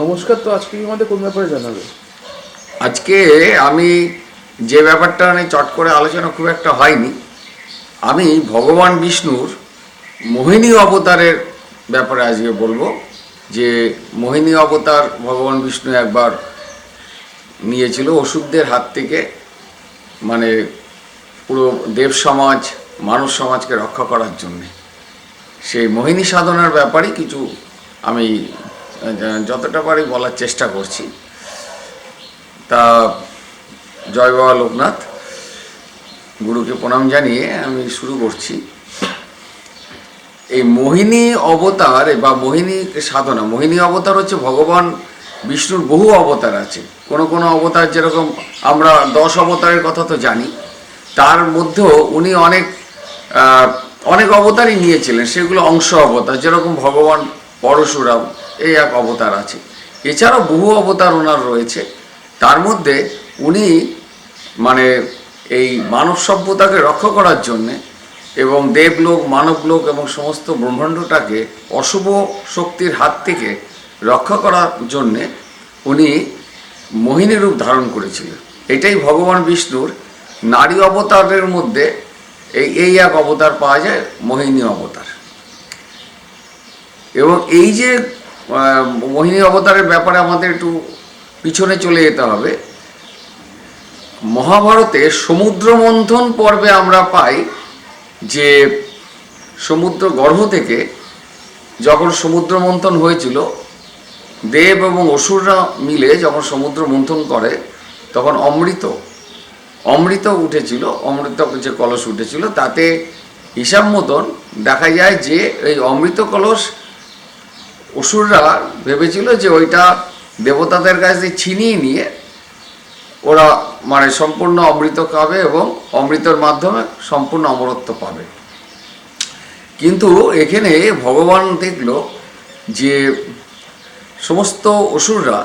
নমস্কার। তো আজকে আমাদের কোন ব্যাপারে জানাবে? আজকে আমি যে ব্যাপারটা নিয়ে চট করে আলোচনা খুব একটা হয়নি, আমি ভগবান বিষ্ণুর মোহিনী অবতারের ব্যাপারে আজকে বলবো। যে মোহিনী অবতার ভগবান বিষ্ণু একবার নিয়েছিল অসুরদের হাত থেকে, মানে পুরো দেব সমাজ মানব সমাজকে রক্ষা করার জন্যে। সেই মোহিনী সাধনার ব্যাপারে কিছু আমি যতটা পারি বলার চেষ্টা করছি। তা জয় বাবা লোকনাথ, গুরুকে প্রণাম জানিয়ে আমি শুরু করছি। এই মোহিনী অবতার বা মোহিনী সাধনা, মোহিনী অবতার হচ্ছে ভগবান বিষ্ণুর বহু অবতার আছে। কোনো কোনো অবতার, যেরকম আমরা 10 অবতারের কথা তো জানি, তার মধ্যেও উনি অনেক অবতারই নিয়েছিলেন, সেগুলো অংশ অবতার। যেরকম ভগবান পরশুরাম, এই এক অবতার আছে। এছাড়াও বহু অবতার ওনার রয়েছে। তার মধ্যে উনি মানে এই মানব সভ্যতাকে রক্ষা করার জন্যে এবং দেবলোক, মানবলোক এবং সমস্ত ব্রহ্মাণ্ডটাকে অশুভ শক্তির হাত থেকে রক্ষা করার জন্যে উনি মোহিনী রূপ ধারণ করেছিলেন। এটাই ভগবান বিষ্ণুর নারী অবতারের মধ্যে এই এক অবতার পাওয়া যায়, মোহিনী অবতার। এবং এই যে মোহিনী অবতারের ব্যাপারে আমাদের একটু পিছনে চলে যেতে হবে। মহাভারতে সমুদ্র মন্থন পর্বে আমরা পাই যে সমুদ্র গর্ভ থেকে যখন সমুদ্র মন্থন হয়েছিল, দেব এবং অসুররা মিলে যখন সমুদ্র মন্থন করে, তখন অমৃত উঠেছিল। অমৃত যে কলস উঠেছিল, তাতে হিসাব মতন দেখা যায় যে এই অমৃত কলস অসুররা ভেবেছিল যে ওইটা দেবতাদের কাছে ছিনিয়ে নিয়ে ওরা মানে সম্পূর্ণ অমৃত খাবে এবং অমৃতের মাধ্যমে সম্পূর্ণ অমরত্ব পাবে। কিন্তু এখানে ভগবান দেখল যে সমস্ত অসুররা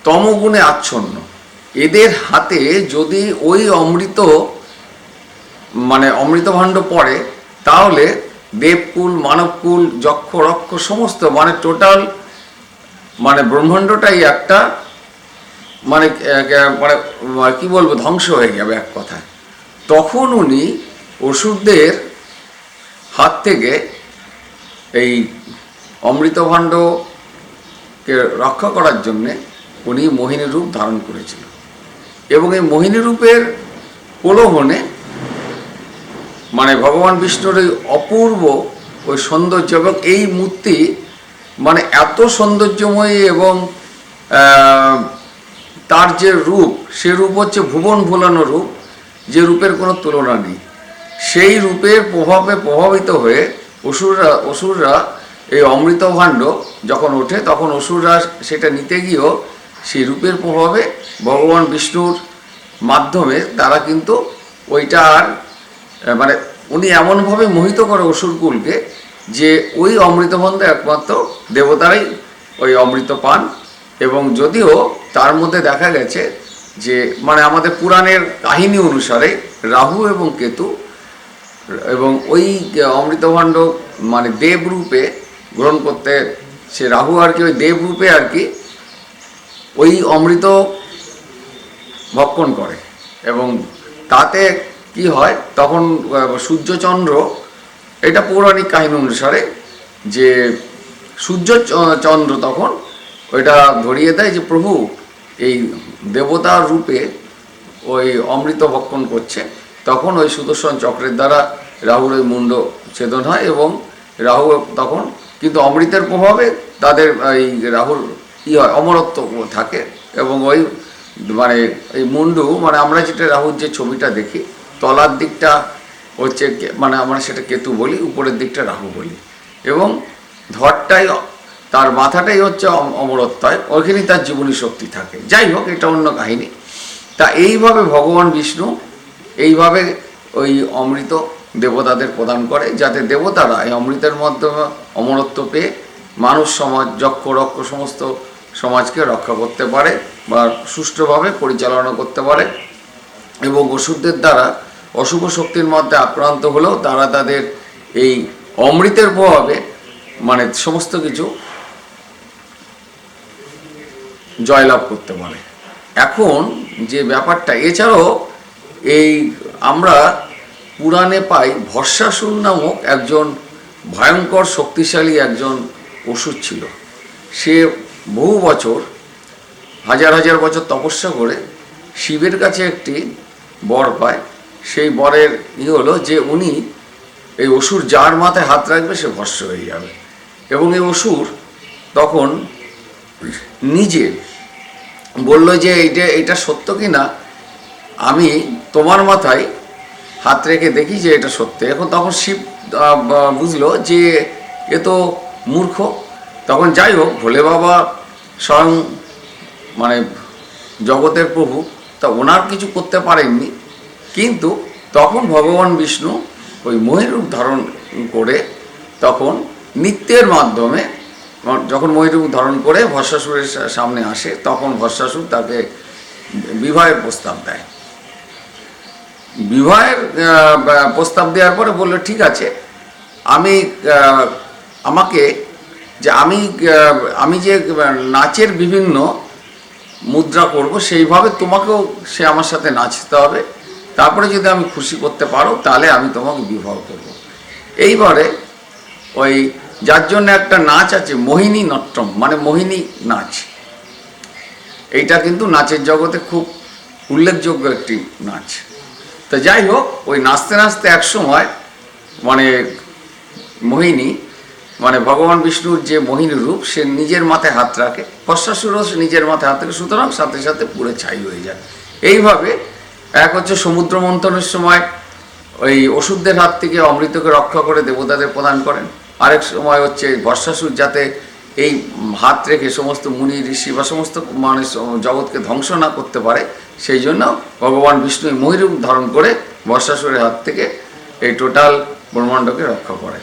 তমগুণে আচ্ছন্ন। এদের হাতে যদি ওই অমৃত মানে অমৃতভাণ্ড পড়ে, তাহলে দেবকুল, মানবকুল, যক্ষ রক্ষ সমস্ত মানে টোটাল মানে ব্রহ্মাণ্ডটাই একটা মানে মানে কি বলবো, ধ্বংস হয়ে যাবে এক কথায়। তখন উনি অসুরদের হাত থেকে এই অমৃতভাণ্ডকে রক্ষা করার জন্যে উনি মোহিনী রূপ ধারণ করেছিল। এবং এই মোহিনী রূপের প্রলোভনে মানে ভগবান বিষ্ণুর এই অপূর্ব ওই সৌন্দর্য, এবং এই মূর্তি মানে এত সৌন্দর্যময়ী এবং তার যে রূপ, সে রূপ হচ্ছে ভুবন ভুলানো রূপ, যে রূপের কোনো তুলনা নেই। সেই রূপের প্রভাবে প্রভাবিত হয়ে অসুররা এই অমৃতভাণ্ড যখন ওঠে, তখন অসুররা সেটা নিতে গিয়েও সেই রূপের প্রভাবে ভগবান বিষ্ণুর মাধ্যমে তারা কিন্তু ওইটা আর মানে উনি এমনভাবে মোহিত করে অসুরকুলকে যে ওই অমৃতভাণ্ড একমাত্র দেবতারাই ওই অমৃত পান। এবং যদিও তার মধ্যে দেখা গেছে যে মানে আমাদের পুরাণের কাহিনী অনুসারে রাহু এবং কেতু এবং ওই অমৃতভাণ্ড মানে দেবরূপে গ্রহণ করতে, সে রাহু আর কি ওই দেবরূপে আর কি ওই অমৃত ভক্ষণ করে। এবং তাতে কি হয়, তখন সূর্যচন্দ্র, এটা পৌরাণিক কাহিনী অনুসারে যে সূর্যচন্দ্র তখন ওইটা ধরিয়ে দেয় যে প্রভু এই দেবতার রূপে ওই অমৃত ভক্ষণ করছে। তখন ওই সুদর্শন চক্রের দ্বারা রাহুর ওই মুণ্ড ছেদন হয় এবং রাহু তখন কিন্তু অমৃতের প্রভাবে তাদের এই রাহুর কী হয়, অমরত্ব থাকে। এবং ওই মানে এই মুন্ডু মানে আমরা যেটা রাহুর যে ছবিটা দেখি, তলার দিকটা হচ্ছে মানে আমরা সেটা কেতু বলি, উপরের দিকটা রাহু বলি, এবং ধরটাই তার মাথাটাই হচ্ছে অমরত্ব হয়, ওইখানেই তার জীবনী শক্তি থাকে। যাই হোক, এটা অন্য কাহিনী। তা এইভাবে ভগবান বিষ্ণু এইভাবে ওই অমৃত দেবতাদের প্রদান করে, যাতে দেবতারা এই অমৃতের মাধ্যমে অমরত্ব পেয়ে মানুষ সমাজ, যক্ষ রক্ষ সমস্ত সমাজকে রক্ষা করতে পারে বা সুষ্ঠুভাবে পরিচালনা করতে পারে। এবং অসুরদের দ্বারা অশুভ শক্তির মধ্যে আক্রান্ত হলেও তারা তাদের এই অমৃতের প্রভাবে মানে সমস্ত কিছু জয়লাভ করতে পারে। এখন যে ব্যাপারটা, এছাড়াও এই আমরা পুরাণে পাই ভস্মাসুর নামক একজন ভয়ঙ্কর শক্তিশালী একজন অসুর ছিল। সে বহু বছর, হাজার হাজার বছর তপস্যা করে শিবের কাছে একটি বর পায়। সেই বরের হলো যে উনি, এই অসুর যার মাথায় হাত রাখবে সে ভস্ম হয়ে যাবে। এবং এই অসুর তখন নিজে বলল যে এইটা সত্য কি না, আমি তোমার মাথায় হাত রেখে দেখি যে এটা সত্য। তখন শিব বুঝলো যে এ তো মূর্খ। তখন যাই হোক, ভোলে বাবা স্বয়ং মানে জগতের প্রভু, তা ওনার কিছু করতে পারেননি। কিন্তু তখন ভগবান বিষ্ণু ওই মহিরূপ ধারণ করে তখন নৃত্যের মাধ্যমে, যখন মহিরূপ ধারণ করে ভস্মাসুরের সামনে আসে, তখন ভস্মাসুর তাকে বিবাহের প্রস্তাব দেয়। বিবাহের প্রস্তাব দেওয়ার পরে বললো ঠিক আছে, আমাকে যে আমি যে নাচের বিভিন্ন মুদ্রা করব, সেইভাবে তোমাকেও সে আমার সাথে নাচতে হবে। তারপরে যদি আমি খুশি করতে পারো তাহলে আমি তোমাকে বিবাহ করব। এইবারে ওই যার জন্য একটা নাচ আছে মোহিনী নট্টম, মানে মোহিনী নাচ, এইটা কিন্তু নাচের জগতে খুব উল্লেখযোগ্য একটি নাচ। তো যাই হোক, ওই নাচতে নাচতে এক সময় মানে মোহিনী, মানে ভগবান বিষ্ণুর যে মোহিনী রূপ, সে নিজের মাথায় হাত রাখে, ভস্মাসুরও নিজের মাথায় হাত রাখে, সুতরাং সাথে সাথে পুরো ছাই হয়ে যায়। এইভাবে এক হচ্ছে সমুদ্র মন্থনের সময় ওই অসুরদের হাত থেকে অমৃতকে রক্ষা করে দেবতাদের প্রদান করেন। আরেক সময় হচ্ছে ভস্মাসুর যাতে এই হাত রেখে সমস্ত মুনি ঋষি বা সমস্ত মানুষ জগৎকে ধ্বংস না করতে পারে, সেই জন্য ভগবান বিষ্ণু মহিরূপ ধারণ করে ভস্মাসুরের হাত থেকে এই টোটাল ব্রহ্মাণ্ডকে রক্ষা করে।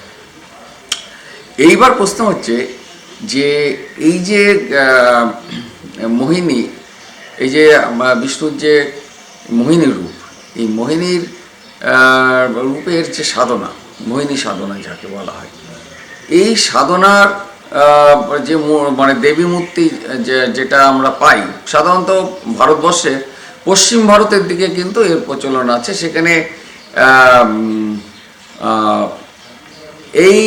এইবার প্রশ্ন হচ্ছে যে এই যে মোহিনী, এই যে বিষ্ণুর যে মোহিনী রূপ, এই মোহিনীর রূপের যে সাধনা, মোহিনী সাধনা যাকে বলা হয়, এই সাধনার যে মানে দেবী মূর্তি যেটা আমরা পাই সাধারণত ভারতবর্ষে পশ্চিম ভারতের দিকে কিন্তু এর প্রচলন আছে। সেখানে এই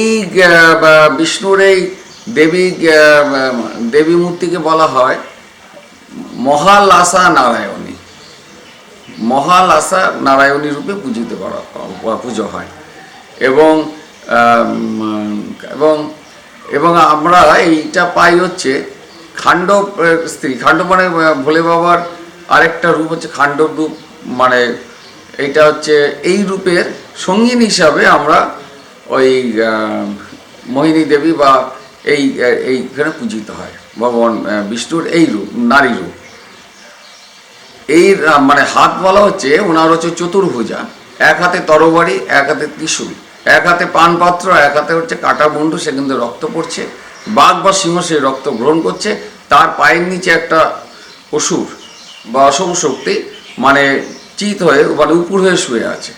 বিষ্ণুর এই দেবী মূর্তিকে বলা হয় মহালাসা নারায়ণী। মহালাসা নারায়ণী রূপে পুজো হয়। এবং এবং এবং আমরা এইটা পাই হচ্ছে খাণ্ডব স্ত্রী। খাণ্ডব মানে ভোলে বাবার আরেকটা রূপ হচ্ছে খাণ্ডব রূপ, মানে এইটা হচ্ছে এই রূপের সঙ্গিনী হিসাবে আমরা ওই মোহিনী দেবী বা এইখানে পূজিত হয় ভগবান বিষ্ণুর এই রূপ, নারী রূপ। এই মানে হাত বলা হচ্ছে ওনার হচ্ছে চতুর্ভুজা, এক হাতে তরবারি, এক হাতে ত্রিশূল, এক হাতে পানপাত্র, এক হাতে হচ্ছে কাটা মুন্ডু, সে কিন্তু রক্ত পড়ছে, বাঘ বা সিংহ সেই রক্ত গ্রহণ করছে, তার পায়ের নিচে একটা অসুর বা অশুভ শক্তি মানে চিত হয়ে মানে উপর হয়ে শুয়ে আছে।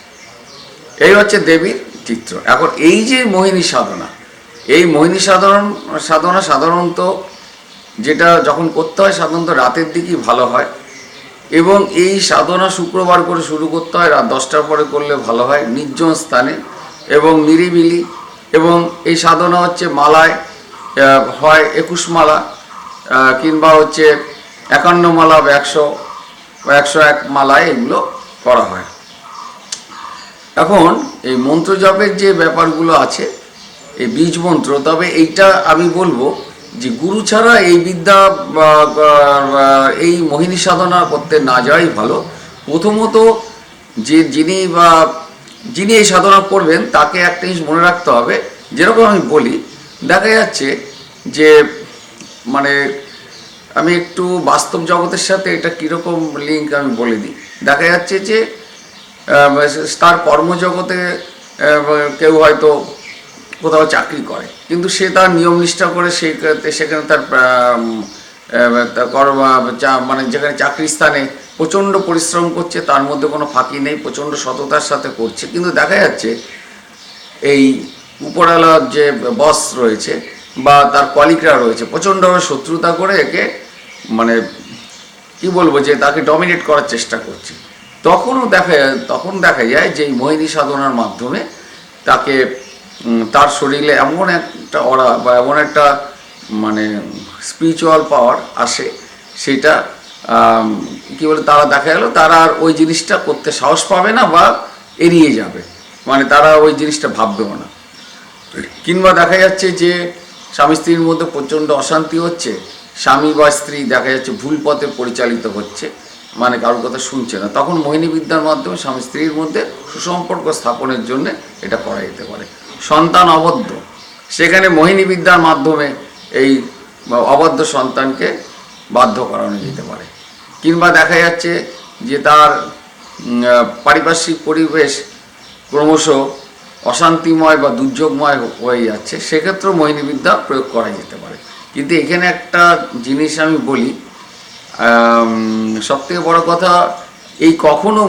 এই হচ্ছে দেবীর চিত্র। এখন এই যে মোহিনী সাধনা, এই মোহিনী সাধনা সাধারণত যেটা যখন করতে হয় সাধারণত রাতের দিকেই ভালো হয়। এবং এই সাধনা শুক্রবার করে শুরু করতে হয়, রাত 10টার পরে করলে ভালো হয়, নির্জন স্থানে এবং নিরিবিলি। এবং এই সাধনা হচ্ছে মালায় হয় 21 মালা কিংবা হচ্ছে 51 মালা বা 101 মালায় এগুলো করা হয়। এখন এই মন্ত্র জপের যে ব্যাপারগুলো আছে, এই বীজ মন্ত্র, তবে এইটা আমি বলবো যে গুরু ছাড়া এই বিদ্যা এই মোহিনী সাধনা করতে না যাওয়াই ভালো। প্রথমত যিনি এই সাধনা করবেন তাকে একটা জিনিস মনে রাখতে হবে। যেরকম আমি বলি, দেখা যাচ্ছে যে মানে আমি একটু বাস্তব জগতের সাথে এটা কীরকম লিঙ্ক আমি বলে দিই। দেখা যাচ্ছে যে তার কর্মজগতে কেউ হয়তো কোথাও চাকরি করে, কিন্তু সে তার নিয়ম নিষ্ঠা করে সেখানে তার মানে যেখানে চাকরির স্থানে প্রচণ্ড পরিশ্রম করছে, তার মধ্যে কোনো ফাঁকি নেই, প্রচণ্ড সততার সাথে করছে। কিন্তু দেখা যাচ্ছে এই উপরওয়ালার যে বস রয়েছে বা তার কলিগরা রয়েছে প্রচণ্ডভাবে শত্রুতা করে একে মানে কি বলবো, যে তাকে ডমিনেট করার চেষ্টা করছে, তখন দেখা যায় যে এই মোহিনী সাধনার মাধ্যমে তাকে তার শরীরে এমন একটা অরা বা এমন একটা মানে স্পিরিচুয়াল পাওয়ার আসে, সেটা কি বলে তারা দেখা গেল তারা আর ওই জিনিসটা করতে সাহস পাবে না বা এড়িয়ে যাবে, মানে তারা ওই জিনিসটা ভাববেও না। কিংবা দেখা যাচ্ছে যে স্বামী স্ত্রীর মধ্যে প্রচণ্ড অশান্তি হচ্ছে, স্বামী বা স্ত্রী দেখা যাচ্ছে ভুল পথে পরিচালিত হচ্ছে, মানে কারোর কথা শুনছে না, তখন মোহিনী বিদ্যার মাধ্যমে স্বামী স্ত্রীর মধ্যে সুসম্পর্ক স্থাপনের জন্য এটা করা যেতে পারে। সন্তান অবদ্ধ, সেখানে মোহিনী বিদ্যার মাধ্যমে এই অবদ্ধ সন্তানকে বাধ্য করানো যেতে পারে। কিংবা দেখা যাচ্ছে যে তার পারিপার্শ্বিক পরিবেশ ক্রমশ অশান্তিময় বা দুর্যোগময় হয়ে যাচ্ছে, সেক্ষেত্রেও মোহিনী বিদ্যা প্রয়োগ করা যেতে পারে। কিন্তু এখানে একটা জিনিস আমি বলি, সবথেকে বড় কথা, এই কখনো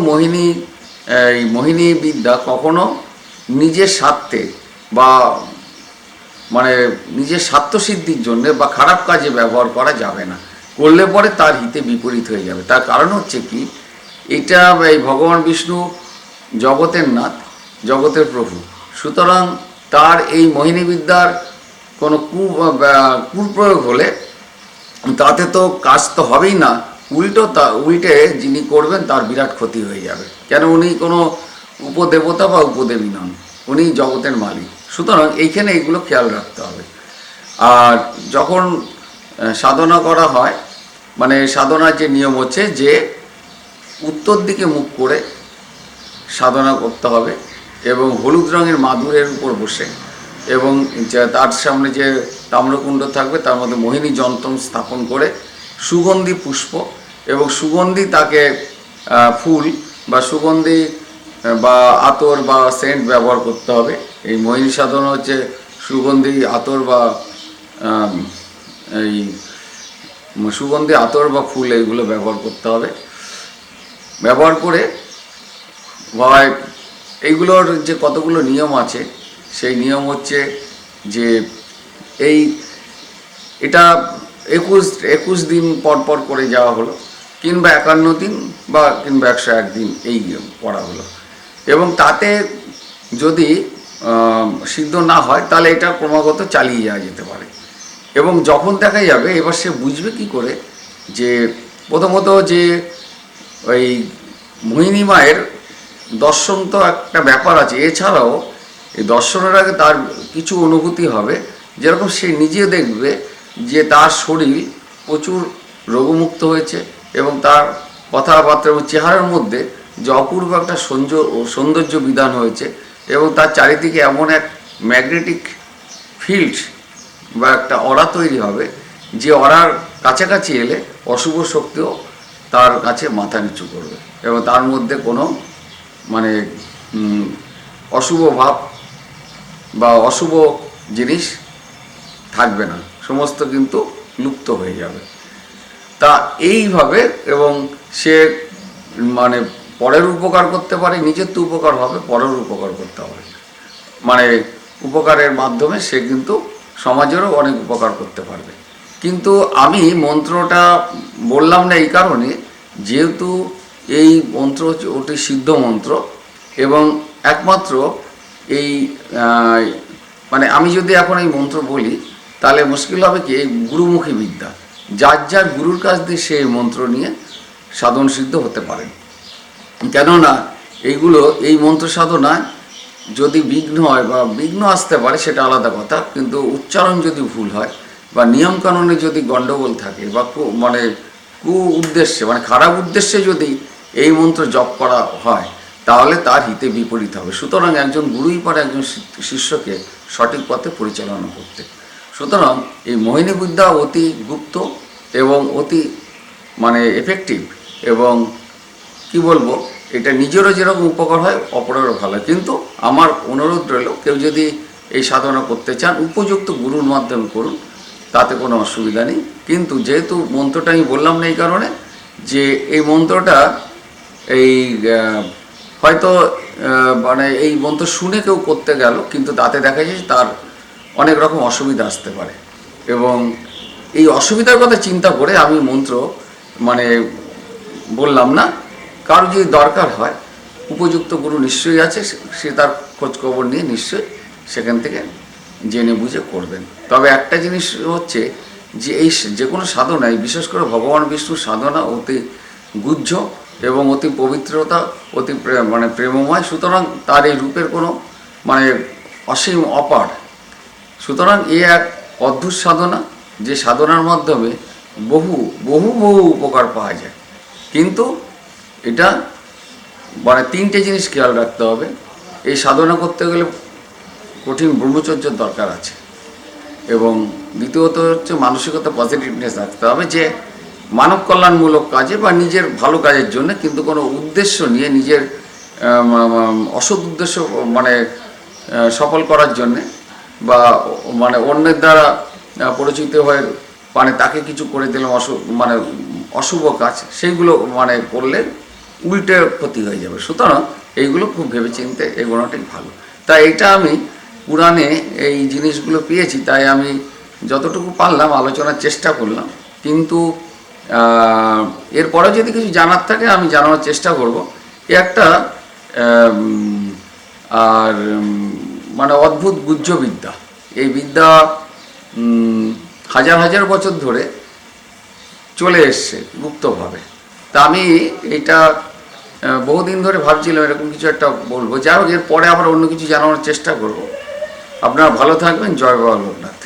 মোহিনী বিদ্যা কখনো নিজের স্বার্থে বা মানে নিজের স্বার্থসিদ্ধির জন্য বা খারাপ কাজে ব্যবহার করা যাবে না, করলে পরে তার হিতে বিপরীত হয়ে যাবে। তার কারণ হচ্ছে কি, এটা এই ভগবান বিষ্ণু জগতের নাথ, জগতের প্রভু, সুতরাং তার এই মোহিনী বিদ্যার কোনো কুপ্রয়োগ হলে তাতে তো কাজ তো হবেই না, উল্টে যিনি করবেন তার বিরাট ক্ষতি হয়ে যাবে। কেন, উনি কোনো উপদেবতা বা উপদেবী নন, উনি জগতের মালিক। সুতরাং এইখানে এইগুলো খেয়াল রাখতে হবে। আর যখন সাধনা করা হয়, মানে সাধনার যে নিয়ম হচ্ছে যে উত্তর দিকে মুখ করে সাধনা করতে হবে এবং হলুদ রঙের মাদুরের উপর বসে, এবং তার সামনে যে তাম্রকুণ্ড থাকবে তার মধ্যে মোহিনী যন্ত্র স্থাপন করে সুগন্ধি পুষ্প এবং সুগন্ধি তাকে ফুল বা সুগন্ধি বা আতর বা সেন্ট ব্যবহার করতে হবে। এই মোহিনী সাধনা হচ্ছে সুগন্ধি আতর বা এই সুগন্ধি আতর বা ফুল এইগুলো ব্যবহার করতে হবে। ব্যবহার করে এইগুলোর যে কতগুলো নিয়ম আছে, সেই নিয়ম হচ্ছে যে এটা 21 দিন পর করে যাওয়া হলো, কিংবা 51 দিন বা কিংবা 101 দিন এই পড়া হলো, এবং তাতে যদি সিদ্ধ না হয় তাহলে এটা ক্রমাগত চালিয়ে যাওয়া যেতে পারে। এবং যখন দেখা যাবে, এবার সে বুঝবে কি করে যে প্রথমত যে ওই মোহিনী মায়ের দর্শন তো একটা ব্যাপার আছে, এছাড়াও এই দর্শনের আগে তার কিছু অনুভূতি হবে, যেরকম সে নিজে দেখবে যে তার শরীর প্রচুর রোগমুক্ত হয়েছে এবং তার কথাবার্তা এবং চেহারার মধ্যে যে অপূর্ব একটা সৌন্দর্য বিধান হয়েছে, এবং তার চারিদিকে এমন এক ম্যাগনেটিক ফিল্ড বা একটা অরা তৈরি হবে, যে অরার কাছাকাছি এলে অশুভ শক্তিও তার কাছে মাথা নিচু করবে এবং তার মধ্যে কোনো মানে অশুভ ভাব বা অশুভ জিনিস থাকবে না, সমস্ত কিন্তু লুপ্ত হয়ে যাবে। তা এইভাবে, এবং সে মানে পরের উপকার করতে পারে, নিজের তো উপকার হবে, পরের উপকার করতে হবে, মানে উপকারের মাধ্যমে সে কিন্তু সমাজেরও অনেক উপকার করতে পারবে। কিন্তু আমি মন্ত্রটা বললাম না এই কারণে, যেহেতু এই মন্ত্র হচ্ছে ওটি সিদ্ধ মন্ত্র, এবং একমাত্র এই মানে আমি যদি এখন এই মন্ত্র বলি তাহলে মুশকিল হবে কি, এই গুরুমুখী বিদ্যা, যার গুরুর কাছ দিয়ে সে এই মন্ত্র নিয়ে সাধন সিদ্ধ হতে পারেন। কেননা এই মন্ত্র সাধনায় যদি বিঘ্ন হয় বা বিঘ্ন আসতে পারে সেটা আলাদা কথা, কিন্তু উচ্চারণ যদি ভুল হয় বা নিয়মকানুনে যদি গণ্ডগোল থাকে বা মানে উদ্দেশ্যে মানে খারাপ উদ্দেশ্যে যদি এই মন্ত্র জপ করা হয় তাহলে তার হিতে বিপরীত হবে। সুতরাং একজন গুরুই পারে একজন শিষ্যকে সঠিক পথে পরিচালনা করতে। সুতরাং এই মোহিনী বিদ্যা অতি গুপ্ত এবং অতি মানে এফেক্টিভ, এবং কি বলবো, এটা নিজেরও যেরকম উপকার হয় অপরেরও ভালো হয়। কিন্তু আমার অনুরোধ রইল, কেউ যদি এই সাধনা করতে চান উপযুক্ত গুরুর মাধ্যমে করুন, তাতে কোনো অসুবিধা নেই। কিন্তু যেহেতু মন্ত্রটা আমি বললাম না এই কারণে যে এই মন্ত্রটা এই হয়তো মানে এই মন্ত্র শুনে কেউ করতে গেল, কিন্তু তাতে দেখা যায় তার অনেক রকম অসুবিধা আসতে পারে, এবং এই অসুবিধার কথা চিন্তা করে আমি মন্ত্র মানে বললাম না। কারো যদি দরকার হয় উপযুক্ত গুরু নিশ্চয়ই আছে, সে তার খোঁজ খবর নিয়ে নিশ্চয়ই সেখান থেকে জেনে বুঝে করবেন। তবে একটা জিনিস হচ্ছে যে এই যে কোনো সাধনায়, বিশেষ করে ভগবান বিষ্ণুর সাধনা অতি গুহ্য এবং অতি পবিত্রতা, অতি মানে প্রেমময়। সুতরাং তার এই রূপের কোনো মানে অসীম অপার। সুতরাং এ এক অদ্ভুত সাধনা, যে সাধনার মাধ্যমে বহু বহু বহু উপকার পাওয়া যায়। কিন্তু এটা মানে তিনটে জিনিস খেয়াল রাখতে হবে। এই সাধনা করতে গেলে কঠিন ব্রহ্মচর্যের দরকার আছে, এবং দ্বিতীয়ত হচ্ছে মানসিকতা পজিটিভনেস রাখতে হবে, যে মানব কল্যাণমূলক কাজে বা নিজের ভালো কাজের জন্য, কিন্তু কোনো উদ্দেশ্য নিয়ে নিজের অসৎ উদ্দেশ্য মানে সফল করার জন্যে, বা মানে অন্যের দ্বারা পরিচিত হয়ে মানে তাকে কিছু করে দিলাম মানে অশুভ কাজ, সেইগুলো মানে করলে উল্টে ক্ষতি হয়ে যাবে। সুতরাং এইগুলো খুব ভেবেচিন্তে এগোনোটাই ভালো। তাই এটা আমি পুরাণে এই জিনিসগুলো পেয়েছি, তাই আমি যতটুকু পারলাম আলোচনার চেষ্টা করলাম। কিন্তু এরপরে যদি কিছু জানার থাকে আমি জানানোর চেষ্টা করব। এ একটা আর মানে অদ্ভুত গুহ্য বিদ্যা। এই বিদ্যা হাজার হাজার বছর ধরে চলে এসছে গুপ্তভাবে। তা আমি এটা বহুদিন ধরে ভাবছিলাম এরকম কিছু একটা বলবো। যাই হোক, এরপরে আবার অন্য কিছু জানানোর চেষ্টা করব। আপনারা ভালো থাকবেন। জয় বাবা লোকনাথ।